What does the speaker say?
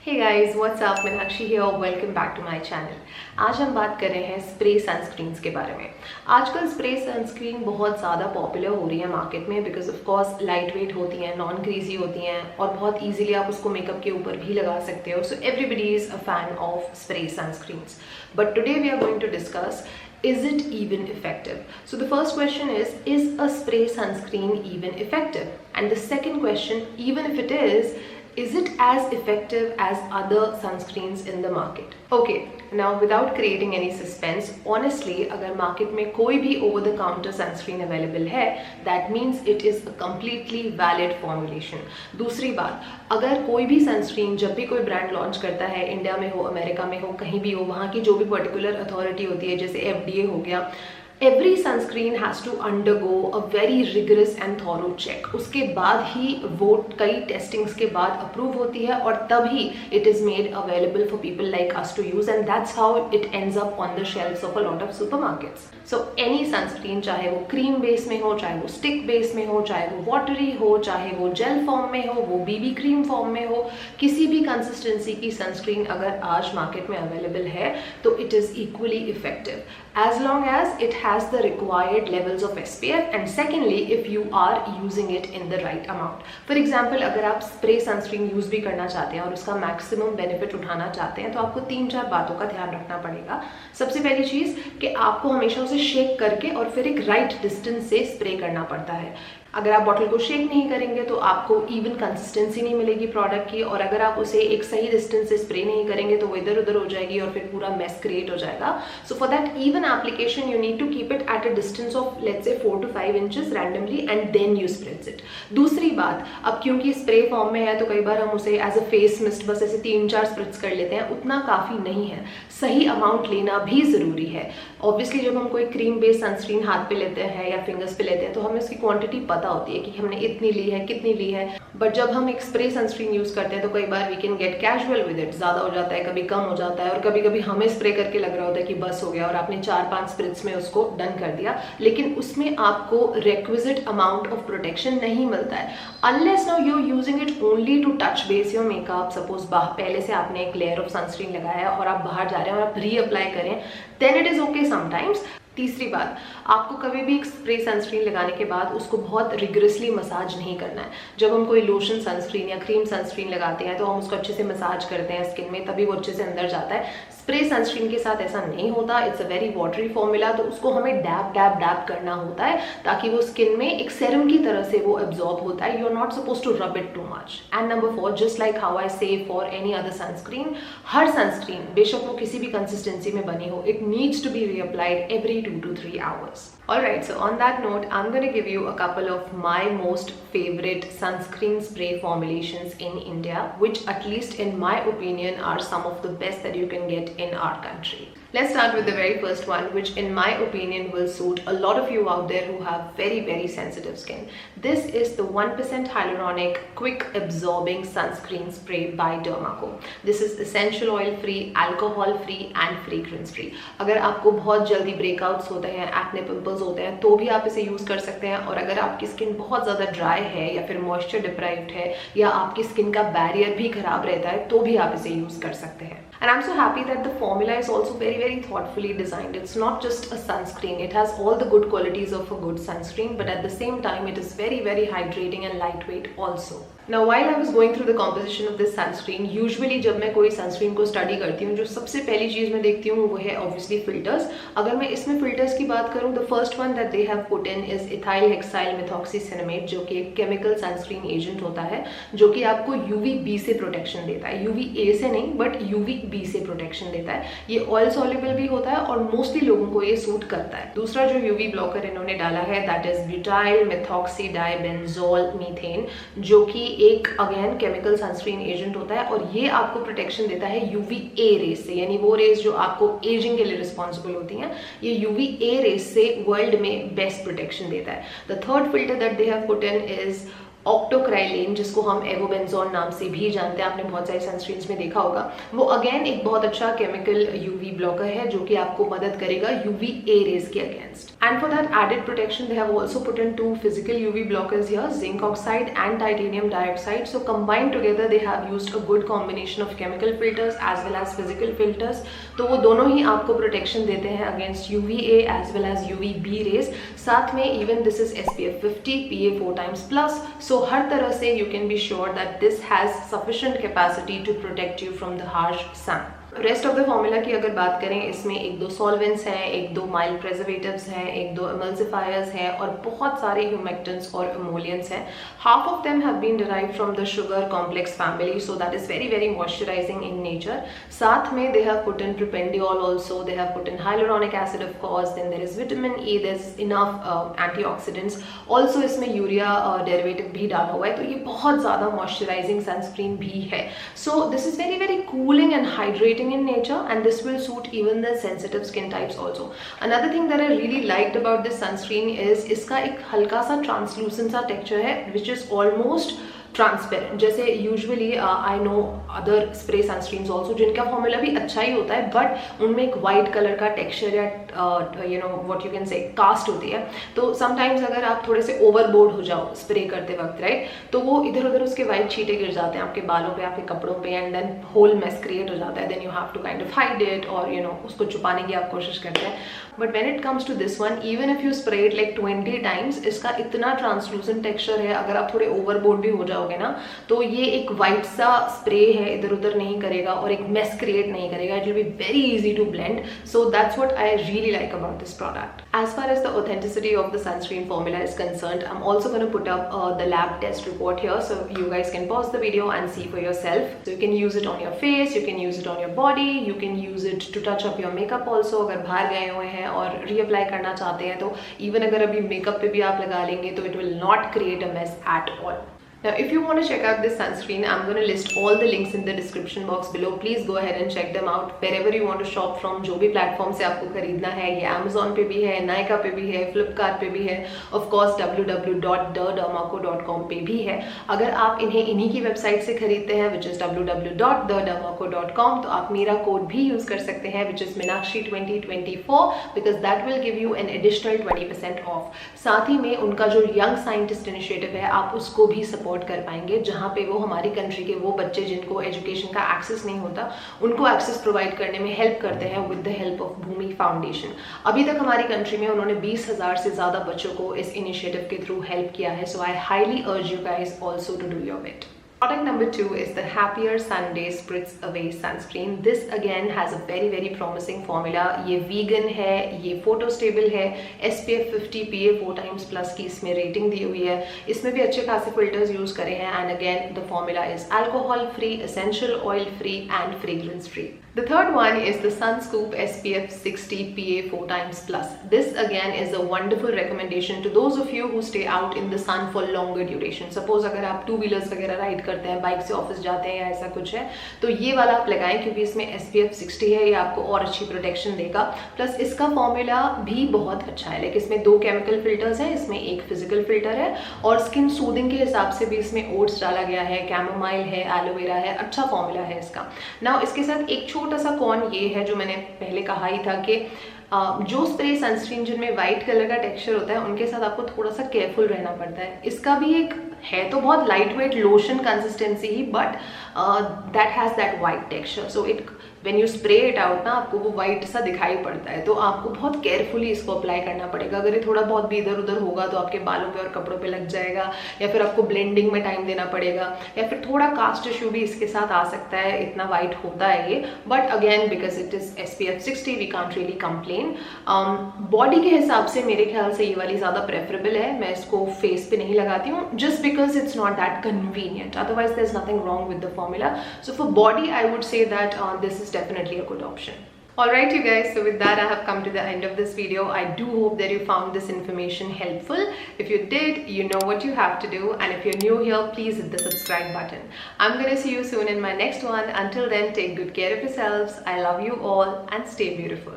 Hey guys, what's up? Meenakshi here, welcome back to my channel. आज हम बात कर रहे हैं स्प्रे सनस्क्रीन्स के बारे में। आजकल स्प्रे सनस्क्रीन बहुत ज़्यादा पॉपुलर हो रही है मार्केट में because of course light weight होती हैं, नॉन ग्रीजी होती हैं और बहुत इजीली आप उसको मेकअप के ऊपर भी लगा सकते हो। So everybody is a fan of spray sunscreens, but today we are going to discuss, is it even effective? So the first question is a spray sunscreen even effective? And the second question, even if it is it as effective as other sunscreens in the market? Okay, now without creating any suspense, honestly, अगर market में कोई भी over the counter sunscreen available है, that means it is a completely valid formulation. दूसरी बात, अगर कोई भी sunscreen जब भी कोई brand launch करता है, इंडिया में हो, अमेरिका में हो, कहीं भी हो, वहाँ की जो भी particular authority होती है, जैसे FDA हो गया, every sunscreen has to undergo a very rigorous and thorough check. उसके बाद ही वो कई टेस्टिंग्स के बाद अप्रूव होती है और तभी it is made available for people like us to use, and that's how it ends up on the shelves of a lot of supermarkets. So any sunscreen, चाहे वो क्रीम बेस में हो, चाहे वो स्टिक बेस में हो, चाहे वो वाटरी हो, चाहे वो जेल फॉर्म में हो, वो बीबी क्रीम फॉर्म में हो, किसी भी कंसिस्टेंसी की सनस्क्रीन अगर आज मार्केट में अवेलेबल है तो it is equally effective as long as it has the required levels of SPF, and secondly if you are using it in the right amount. For example, अगर आप spray sunscreen use भी करना चाहते हैं और उसका मैक्सिमम बेनिफिट उठाना चाहते हैं तो आपको 3-4 बातों का ध्यान रखना पड़ेगा। सबसे पहली चीज़ कि आपको हमेशा उसे शेक करके और फिर एक राइट डिस्टेंस से स्प्रे करना पड़ता है। अगर आप बॉटल को शेक नहीं करेंगे तो आपको इवन कंसिस्टेंसी नहीं मिलेगी प्रोडक्ट की, और अगर आप उसे एक सही डिस्टेंस से स्प्रे नहीं करेंगे तो वो इधर उधर हो जाएगी और फिर पूरा मेस क्रिएट हो जाएगा। So for that even application you need to keep it at a distance of let's say 4 to 5 inches randomly and then you spreads it. दूसरी बात, अब क्योंकि स्प्रे फॉर्म में है तो कई बार हम उसे एज अ फेस मिस्ट बस ऐसे 3-4 स्प्रिट्स कर लेते हैं, उतना काफ़ी नहीं है, सही अमाउंट लेना भी ज़रूरी है। ऑब्वियसली जब हम कोई क्रीम बेस्ड सनस्क्रीन हाथ पे लेते हैं या फिंगर्स पे लेते हैं तो हमें उसकी क्वांटिटी पता होती है कि हमने इतनी ली है, कितनी ली है, बट जब हम एक स्प्रे सनस्क्रीन यूज करते हैं तो कई बार we can get casual with it, ज़्यादा हो जाता है, कभी कम हो जाता है, और कभी कभी हमें स्प्रे करके लग रहा होता है कि बस हो गया और आपने 4-5 स्प्रिट्स में उसको डन कर दिया, लेकिन उसमें आपको रिक्विजिट अमाउंट ऑफ प्रोटेक्शन नहीं मिलता है unless now you using it only to touch base your makeup. Suppose पहले से आपने एक लेयर ऑफ सनस्क्रीन लगाया है और आप बाहर जा रहे हैं और आप रीअप्लाई करें, then it is okay sometimes. तीसरी बात, आपको कभी भी एक स्प्रे सनस्क्रीन लगाने के बाद उसको बहुत रिगरसली मसाज नहीं करना है। जब हम कोई लोशन सनस्क्रीन या क्रीम सनस्क्रीन लगाते हैं तो हम उसको अच्छे से मसाज करते हैं स्किन में, तभी वो अच्छे से अंदर जाता है। स्प्रे सनस्क्रीन के साथ ऐसा नहीं होता, it's a very watery formula, तो उसको हमें डैब डैब डैब करना होता है ताकि वो स्किन में एक सेरम की तरह से वो एब्जॉर्ब होता है। You are not suppose to rub it too much. And number 4, just like how I say for any other sunscreen, हर सनस्क्रीन बेशक वो किसी भी कंसिस्टेंसी में बनी हो, it needs to be reapplied every 2 to 3 hours. Alright, so on that note, I'm going to give you a couple of my most favorite sunscreen spray formulations in India, which at least in my opinion are some of the best that you can get in our country. Let's start with the very first one, which in my opinion will suit a lot of you out there who have very sensitive skin. This is the 1% hyaluronic quick absorbing sunscreen spray by Dermaco. This is essential oil free, alcohol free and fragrance free. अगर आपको बहुत जल्दी breakouts होते हैं, acne pimples होते हैं, तो भी आप इसे यूज कर सकते हैं, और अगर आपकी स्किन बहुत ज़्यादा ड्राई है या फिर मॉइस्चर डिप्राइव्ड है या आपकी स्किन का बैरियर भी खराब रहता है तो भी आप इसे यूज कर सकते हैं। And I'm so happy that the formula is also very thoughtfully designed. It's not just a sunscreen, it has all the good qualities of a good sunscreen, but at the same time it is very hydrating and lightweight also. Now while I was going through the composition of this sunscreen, usually जब मैं कोई sunscreen को study करती हूँ, जो सबसे पहली चीज़ मैं देखती हूँ वो है obviously filters. अगर मैं इसमें filters की बात करूँ, the first one that they have put in is ethyl hexyl methoxycinnamate, जो कि एक chemical sunscreen agent होता है जो कि आपको UVB से protection देता है, UVA से नहीं but UVB से protection देता है। ये oil soluble भी होता है और mostly लोगों को ये सूट करता है। दूसरा जो UV blocker इन्होंने डाला है that is butyl methoxydibenzole methane, जो कि एक अगेन केमिकल सनस्क्रीन एजेंट होता है और ये आपको प्रोटेक्शन देता है UVA रेस से, यानी वो रेस जो आपको एजिंग के लिए रिस्पॉन्सिबल होती हैं, ये UVA रेस से वर्ल्ड में बेस्ट प्रोटेक्शन देता है। The third filter that they have put in is octocrylene, जिसको हम एवोबेंजोन नाम से भी जानते हैं, आपने बहुत सारी सनस्क्रीन्स में देखा होगा। वो अगेन एक बहुत अच्छा केमिकल यूवी ब्लॉकर है जो कि आपको मदद करेगा यूवी ए रेज के against. And for that added protection they have also put in 2 physical UV blockers here, zinc oxide and titanium dioxide. So combined together they have used a good combination of chemical filters as well as physical filters. तो वो दोनों ही आपको protection देते हैं against UV A as well as UV B rays. साथ में even this is SPF 50 PA 4 times plus, so हर तरह से you can be sure that this has sufficient capacity to protect you from the harsh sun. Rest of the formula की अगर बात करें, इसमें 1-2 solvents हैं, 1-2 माइल्ड प्रेजर्वेटिव्स हैं, 1-2 एमल्सिफायर्स हैं और बहुत सारे ह्यूमेक्टेंट्स और इमोलियंट्स हैं। Half of them have been derived from the sugar complex family, so that is very very moisturising in nature. साथ में they have put in propanediol also, they have put in hyaluronic acid of course, then there is vitamin E, there is enough antioxidants also. इसमें urea derivative भी डाला हुआ है, तो ये बहुत ज़्यादा मॉइस्चराइजिंग सनस्क्रीन भी है। So this is very very cooling and hydrating in nature, and this will suit even the sensitive skin types also. Another thing that I really liked about this sunscreen is इसका एक हल्का सा translucent सा texture है, which is almost transparent. जैसे usually I know other spray sunscreens also जिनका formula भी अच्छा ही होता है, बट उनमें एक वाइट कलर का टेक्सचर या you know what you can say cast होती है। तो समटाइम्स अगर आप थोड़े से ओवरबोर्ड हो जाओ स्प्रे करते वक्त, राइट, तो वो इधर उधर उसके वाइट छींटे गिर जाते हैं आपके बालों पे, आपके कपड़ों पे, and then whole mess create हो जाता है। Then you have to kind of hide it और यू नो उसको छुपाने की आप कोशिश करते हैं। But when it comes to this one, even if you spray it like 20 times, इसका इतना ट्रांसलूसेंट टेक्सचर है, अगर आप थोड़े ओवरबोर्ड भी हो जाओगे ना, तो ये एक वाइट सा स्प्रे है, इधर उधर नहीं करेगा और एक मेस क्रिएट नहीं करेगा। It will be very easy to blend, so that's what I really like about this product. As far as the authenticity of the sunscreen formula is concerned, I'm also going to put up the lab test report here, so you guys can pause the video and see for yourself. So you can use it on your face, you can use it on your body, you can use it to touch up your makeup also. अगर बाहर गए हुए हैं और reapply करना चाहते हैं, तो even अगर अभी makeup पे भी आप लगा लेंगे, तो it will not create a mess at all. Now, if you want to check out this sunscreen, I'm going to list all the links in the description box below. Please go ahead and check them out wherever you want to shop from. जो भी platform से आपको खरीदना है, ये Amazon पे भी है, Nykaa पे भी है, Flipkart पे भी है, of course www.thedermaco.com पे भी है। अगर आप इन्हें इन्हीं की वेबसाइट से खरीदते हैं, which is www.thedermaco.com, तो आप मेरा कोड भी यूज कर सकते हैं, which is Meenakshi2024, because that will give you an additional 20% off. साथ ही में उनका जो यंग साइंटिस्ट इनिशिएटिव है, आप उसको भी सपोर्ट कर पाएंगे, जहां पे वो हमारी कंट्री के वो बच्चे जिनको एजुकेशन का एक्सेस नहीं होता, उनको एक्सेस प्रोवाइड करने में हेल्प करते हैं with the help of Bhumi foundation. अभी तक हमारी कंट्री में उन्होंने 20,000 से ज्यादा बच्चों को इस इनिशिएटिव के थ्रू हेल्प किया है। So I highly urge you guys also to do your bit. Product number 2 is the Happier Sunday Spritz Away Sunscreen. This again has a very very promising formula. ये vegan है, ये photo stable है, SPF 50 PA 4 times plus की इसमें rating दी हुई है। इसमें भी अच्छे खासे फिल्टर्स यूज करे हैं, and again the formula is alcohol free, essential oil free and fragrance free. The third one is the Sunscoop SPF 60 PA 4 times plus. This again is a wonderful recommendation to those of you who stay out in the sun for longer duration. Suppose अगर आप 2 wheelers वगैरह ride करते हैं, bike से office जाते हैं या ऐसा कुछ है, तो ये वाला आप लगाएं, क्योंकि इसमें SPF 60 है, ये आपको और अच्छी प्रोटेक्शन देगा। प्लस इसका फॉर्मूला भी बहुत अच्छा है, लाइक इसमें 2 केमिकल फिल्टर्स हैं, इसमें एक फिजिकल फिल्टर है, और स्किन सूदिंग के हिसाब से भी इसमें ओट्स डाला गया है, कैमोमाइल है, एलोवेरा है, अच्छा फॉर्मूला है इसका। नाउ इसके साथ एक छोटा सा कॉन ये है, जो मैंने पहले कहा ही था कि जो स्प्रे सनस्क्रीन जिनमें वाइट कलर का टेक्सचर होता है, उनके साथ आपको थोड़ा सा केयरफुल रहना पड़ता है। इसका भी एक है तो बहुत light weight lotion consistency he, but that has that white texture, so it when you spray it out ना, आपको वो वाइट सा दिखाई पड़ता है, तो आपको बहुत केयरफुली इसको अप्लाई करना पड़ेगा। अगर ये थोड़ा बहुत भी इधर उधर होगा तो आपके बालों पे और कपड़ों पे लग जाएगा, या फिर आपको ब्लेंडिंग में टाइम देना पड़ेगा, या फिर थोड़ा कास्ट इशू भी इसके साथ आ सकता है, इतना वाइट होता है ये। But again because it is SPF 60 we can't really complain. Body के हिसाब से मेरे ख्याल से ये वाली ज़्यादा प्रेफरेबल है, मैं इसको फेस पे नहीं लगाती हूँ, just because it's not that convenient, otherwise there is nothing wrong with the formula. So for body I would say that this is definitely a good option. Alright you guys, so with that I have come to the end of this video. I do hope that you found this information helpful. If you did, you know what you have to do, and if you're new here, please hit the subscribe button. I'm gonna see you soon in my next one. Until then, take good care of yourselves. I love you all and stay beautiful.